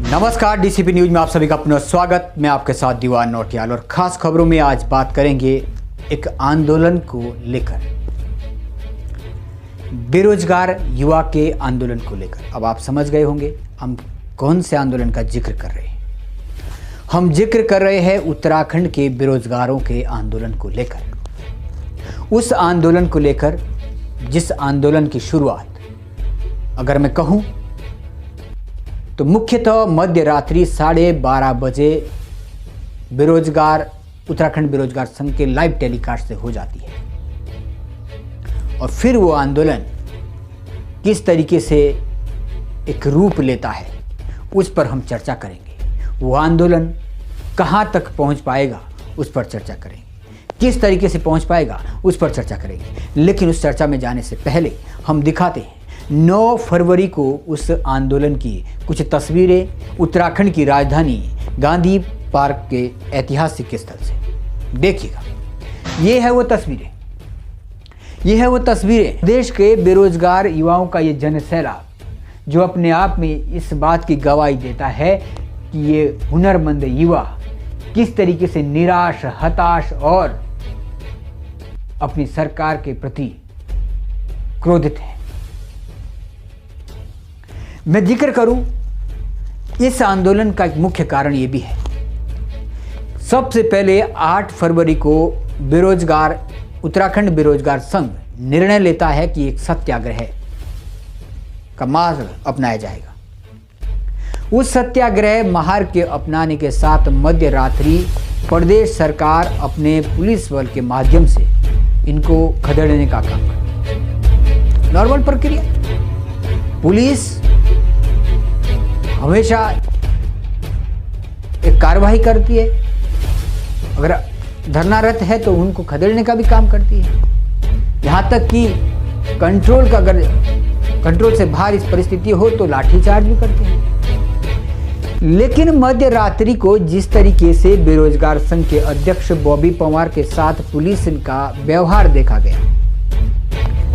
नमस्कार, DCP news में आप सभी का पुनः स्वागत। मैं आपके साथ दीवान नौटियाल और खास खबरों में आज बात करेंगे एक आंदोलन को लेकर, बेरोजगार युवा के आंदोलन को लेकर। अब आप समझ गए होंगे हम कौन से आंदोलन का जिक्र कर रहे हैं। हम जिक्र कर रहे हैं उत्तराखंड के बेरोजगारों के आंदोलन को लेकर। उस आंदोलन को लेकर जिस आंदोलन की शुरुआत अगर मैं कहूं तो मुख्यतः मध्य रात्रि 12:30 बजे उत्तराखंड बेरोजगार संघ के लाइव टेलीकास्ट से हो जाती है। और फिर वो आंदोलन किस तरीके से एक रूप लेता है उस पर हम चर्चा करेंगे। वो आंदोलन कहाँ तक पहुँच पाएगा उस पर चर्चा करेंगे, किस तरीके से पहुँच पाएगा उस पर चर्चा करेंगे। लेकिन उस चर्चा में जाने से पहले हम दिखाते हैं 9 फरवरी को उस आंदोलन की कुछ तस्वीरें उत्तराखंड की राजधानी गांधी पार्क के ऐतिहासिक स्थल से। देखिएगा, ये है वो तस्वीरें देश के बेरोजगार युवाओं का ये जनसैलाब, जो अपने आप में इस बात की गवाही देता है कि ये हुनरमंद युवा किस तरीके से निराश, हताश और अपनी सरकार के प्रति क्रोधित है। मैं जिक्र करूं, इस आंदोलन का एक मुख्य कारण ये भी है। सबसे पहले 8 फरवरी को उत्तराखंड बेरोजगार संघ निर्णय लेता है कि एक सत्याग्रह का मार्ग अपनाया जाएगा। उस सत्याग्रह मार्ग के अपनाने के साथ मध्य रात्रि प्रदेश सरकार अपने पुलिस बल के माध्यम से इनको खदेड़ने का काम करती। नॉर्मल प्रक्रिया, पुलिस हमेशा एक कार्रवाई करती है। अगर धरनारत है तो उनको खदेड़ने का भी काम करती है। यहाँ तक कि कंट्रोल से बाहर इस परिस्थिति हो तो लाठीचार्ज भी करते हैं। लेकिन मध्य रात्रि को जिस तरीके से बेरोजगार संघ के अध्यक्ष बॉबी पंवार के साथ पुलिस का व्यवहार देखा गया,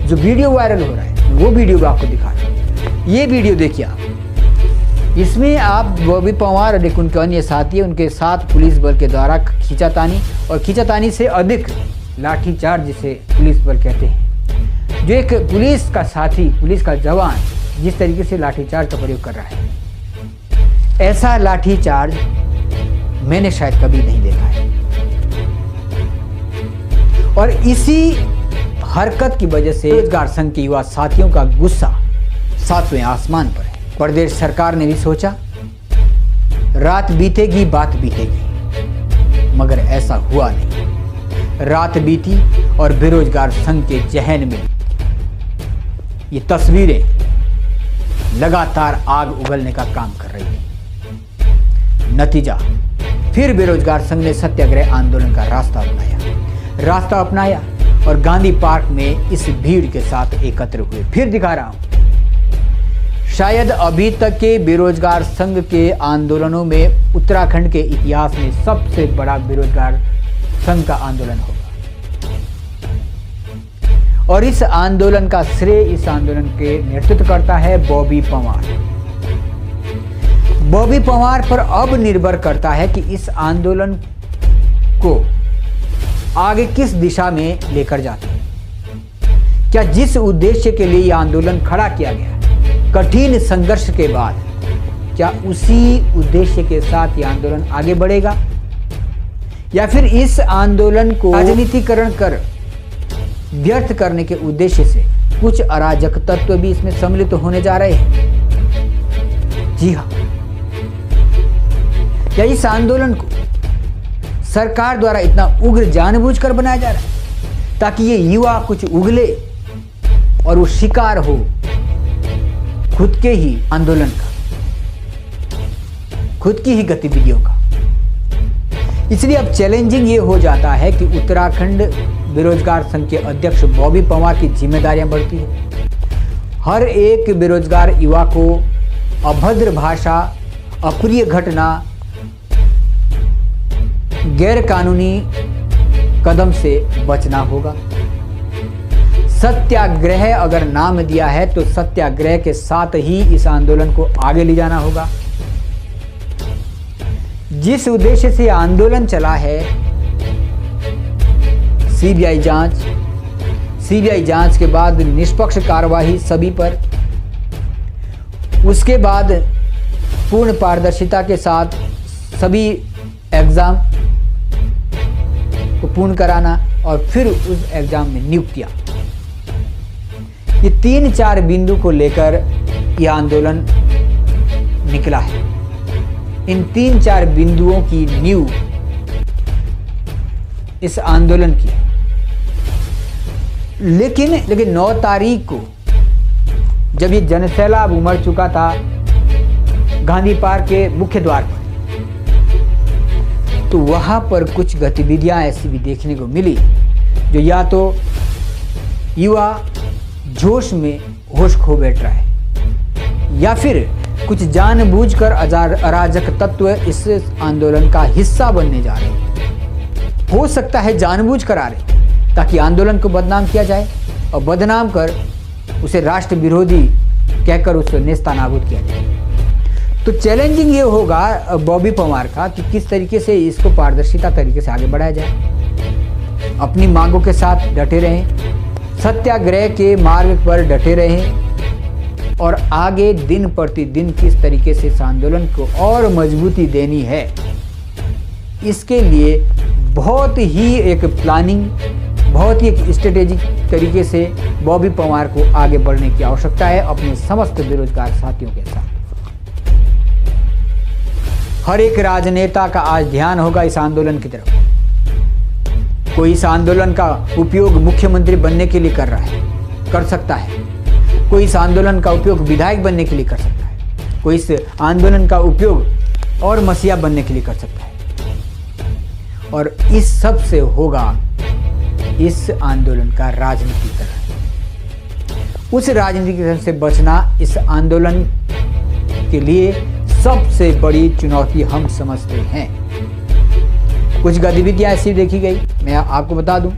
जो वीडियो वायरल हो रहा है, वो वीडियो भी आपको दिखा रहा हूं। ये वीडियो देखिए आप। इसमें आप बॉबी पंवार और एक उनके अन्य साथी उनके साथ पुलिस बल के द्वारा खींचातानी से अधिक लाठीचार्ज, जिसे पुलिस बल कहते हैं, जो एक पुलिस का साथी, पुलिस का जवान जिस तरीके से लाठीचार्ज का प्रयोग कर रहा है, ऐसा लाठीचार्ज मैंने शायद कभी नहीं देखा है। और इसी हरकत की वजह से बेरोजगार संघ के युवा साथियों का गुस्सा 7वें आसमान पर है। प्रदेश सरकार ने भी सोचा रात बीतेगी बात बीतेगी, मगर ऐसा हुआ नहीं। रात बीती और बेरोजगार संघ के जहन में ये तस्वीरें लगातार आग उगलने का काम कर रही है। नतीजा, फिर बेरोजगार संघ ने सत्याग्रह आंदोलन का रास्ता अपनाया और गांधी पार्क में इस भीड़ के साथ एकत्र हुए। फिर दिखा रहा हूं, शायद अभी तक के बेरोजगार संघ के आंदोलनों में उत्तराखंड के इतिहास में सबसे बड़ा बेरोजगार संघ का आंदोलन होगा। और इस आंदोलन का श्रेय, इस आंदोलन के नेतृत्व करता है बॉबी पंवार। बॉबी पंवार पर अब निर्भर करता है कि इस आंदोलन को आगे किस दिशा में लेकर जाते हैं। क्या जिस उद्देश्य के लिए यह आंदोलन खड़ा किया गया, कठिन संघर्ष के बाद, क्या उसी उद्देश्य के साथ यह आंदोलन आगे बढ़ेगा, या फिर इस आंदोलन को राजनीतिकरण कर व्यर्थ करने के उद्देश्य से कुछ अराजक तत्व भी इसमें सम्मिलित होने जा रहे हैं। जी हां, क्या इस आंदोलन को सरकार द्वारा इतना उग्र जानबूझकर बनाया जा रहा है ताकि ये युवा कुछ उगले और वो शिकार हो खुद के ही आंदोलन का, खुद की ही गतिविधियों का। इसलिए अब चैलेंजिंग ये हो जाता है कि उत्तराखंड बेरोजगार संघ के अध्यक्ष बॉबी पंवार की जिम्मेदारियां बढ़ती है। हर एक बेरोजगार युवा को अभद्र भाषा, अप्रिय घटना, गैर कानूनी कदम से बचना होगा। सत्याग्रह अगर नाम दिया है तो सत्याग्रह के साथ ही इस आंदोलन को आगे ले जाना होगा। जिस उद्देश्य से आंदोलन चला है, सीबीआई जांच के बाद निष्पक्ष कार्यवाही सभी पर, उसके बाद पूर्ण पारदर्शिता के साथ सभी एग्जाम को पूर्ण कराना और फिर उस एग्जाम में नियुक्तियां। ये 3-4 बिंदु को लेकर यह आंदोलन निकला है। इन 3-4 बिंदुओं की नींव इस आंदोलन की है। लेकिन 9 तारीख को जब ये जनसैलाब उमड़ चुका था गांधी पार्क के मुख्य द्वार पर, तो वहां पर कुछ गतिविधियां ऐसी भी देखने को मिली जो या तो युवा जोश में होश खो बैठ रहा है या फिर कुछ जानबूझकर अराजक तत्व इस आंदोलन का हिस्सा बनने जा रहे हैं। हो सकता है जानबूझकर आ रहे ताकि आंदोलन को बदनाम किया जाए और बदनाम कर उसे राष्ट्र विरोधी कहकर उसे नेस्तनाबूद किया जाए। तो चैलेंजिंग ये होगा बॉबी पवार का कि किस तरीके से इसको पारदर्शिता तरीके से आगे बढ़ाया जाए। अपनी मांगों के साथ डटे रहें, सत्याग्रह के मार्ग पर डटे रहें और आगे दिन प्रतिदिन किस तरीके से इस आंदोलन को और मजबूती देनी है, इसके लिए बहुत ही एक प्लानिंग, बहुत ही एक स्ट्रेटेजिक तरीके से बॉबी पवार को आगे बढ़ने की आवश्यकता है अपने समस्त बेरोजगार साथियों के साथ। हर एक राजनेता का आज ध्यान होगा इस आंदोलन की तरफ। कोई इस आंदोलन का उपयोग मुख्यमंत्री बनने के लिए कर रहा है, कर सकता है। कोई इस आंदोलन का उपयोग विधायक बनने के लिए कर सकता है। कोई इस आंदोलन का उपयोग और मसीहा बनने के लिए कर सकता है। और इस सब से होगा इस आंदोलन का राजनीतिकरण। उस राजनीतिकरण से बचना इस आंदोलन के लिए सबसे बड़ी चुनौती हम समझते हैं। कुछ गतिविधियां ऐसी देखी गई, मैं आपको बता दूं,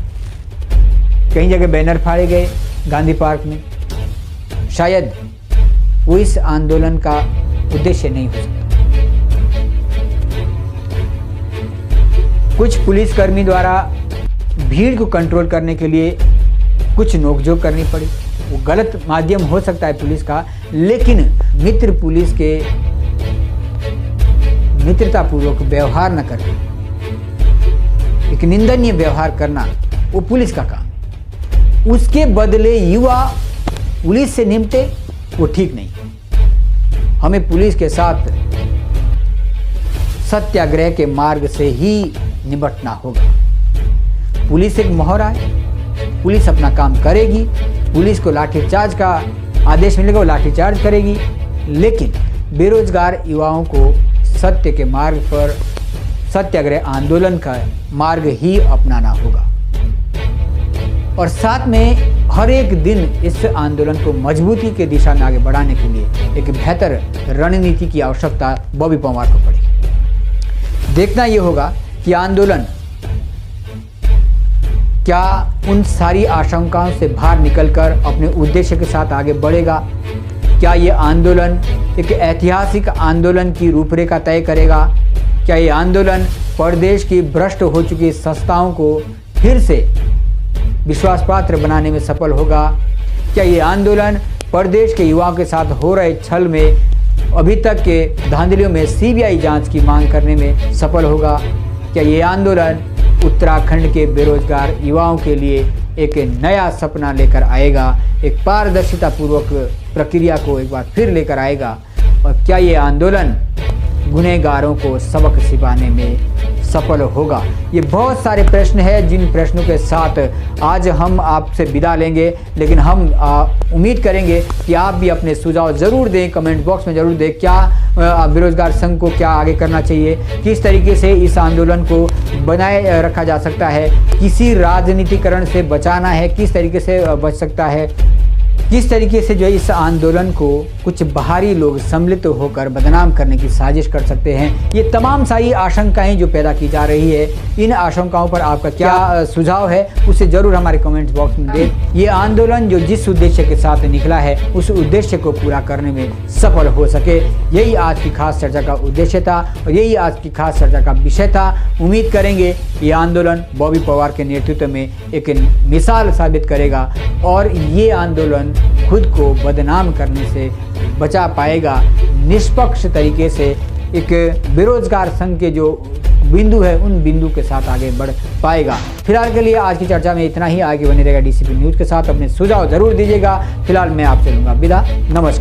कई जगह बैनर फाड़े गए गांधी पार्क में। शायद वो इस आंदोलन का उद्देश्य नहीं हो सकता। कुछ पुलिसकर्मी द्वारा भीड़ को कंट्रोल करने के लिए कुछ नोकझोंक करनी पड़ी। वो गलत माध्यम हो सकता है पुलिस का, लेकिन मित्र पुलिस के मित्रतापूर्वक व्यवहार न करके एक निंदनीय व्यवहार करना वो पुलिस का काम है। उसके बदले युवा पुलिस से निपटे, वो ठीक नहीं। हमें पुलिस के साथ सत्याग्रह के मार्ग से ही निपटना होगा। पुलिस एक मोहरा है, पुलिस अपना काम करेगी, पुलिस को लाठीचार्ज का आदेश मिलेगा वो लाठीचार्ज करेगी, लेकिन बेरोजगार युवाओं को सत्य के मार्ग पर सत्याग्रह आंदोलन का मार्ग ही अपनाना होगा। और साथ में हर एक दिन इस आंदोलन को मजबूती के दिशा में आगे बढ़ाने के लिए एक बेहतर रणनीति की आवश्यकता बॉबी पवार को पड़ेगी। देखना यह होगा कि आंदोलन क्या उन सारी आशंकाओं से बाहर निकलकर अपने उद्देश्य के साथ आगे बढ़ेगा। क्या ये आंदोलन एक ऐतिहासिक आंदोलन की रूपरेखा तय करेगा। क्या ये आंदोलन प्रदेश की भ्रष्ट हो चुकी संस्थाओं को फिर से विश्वास पात्र बनाने में सफल होगा। क्या ये आंदोलन प्रदेश के युवाओं के साथ हो रहे छल में अभी तक के धांधलियों में सीबीआई जांच की मांग करने में सफल होगा। क्या ये आंदोलन उत्तराखंड के बेरोजगार युवाओं के लिए एक नया सपना लेकर आएगा, एक पारदर्शिता पूर्वक प्रक्रिया को एक बार फिर लेकर आएगा। और क्या ये आंदोलन गुनहगारों को सबक सिखाने में सफल होगा। ये बहुत सारे प्रश्न हैं जिन प्रश्नों के साथ आज हम आपसे विदा लेंगे, लेकिन हम उम्मीद करेंगे कि आप भी अपने सुझाव ज़रूर दें, कमेंट बॉक्स में ज़रूर दें। क्या बेरोजगार संघ को क्या आगे करना चाहिए, किस तरीके से इस आंदोलन को बनाए रखा जा सकता है, किसी राजनीतिकरण से बचाना है, किस तरीके से बच सकता है। जिस तरीके से जो इस आंदोलन को कुछ बाहरी लोग सम्मिलित होकर बदनाम करने की साजिश कर सकते हैं, ये तमाम सारी आशंकाएं जो पैदा की जा रही है, इन आशंकाओं पर आपका क्या सुझाव है उसे जरूर हमारे कमेंट्स बॉक्स में दें। ये आंदोलन जो जिस उद्देश्य के साथ निकला है उस उद्देश्य को पूरा करने में सफल हो सके, यही आज की खास चर्चा का उद्देश्य था और यही आज की खास चर्चा का विषय था। उम्मीद करेंगे ये आंदोलन बॉबी पवार के नेतृत्व में एक मिसाल साबित करेगा और ये आंदोलन खुद को बदनाम करने से बचा पाएगा, निष्पक्ष तरीके से एक बेरोजगार संघ के जो बिंदु है उन बिंदु के साथ आगे बढ़ पाएगा। फिलहाल के लिए आज की चर्चा में इतना ही। आगे बने रहेगा डीसीपी न्यूज़ के साथ। अपने सुझाव जरूर दीजिएगा। फिलहाल मैं आपसे लूँगा विदा। नमस्कार।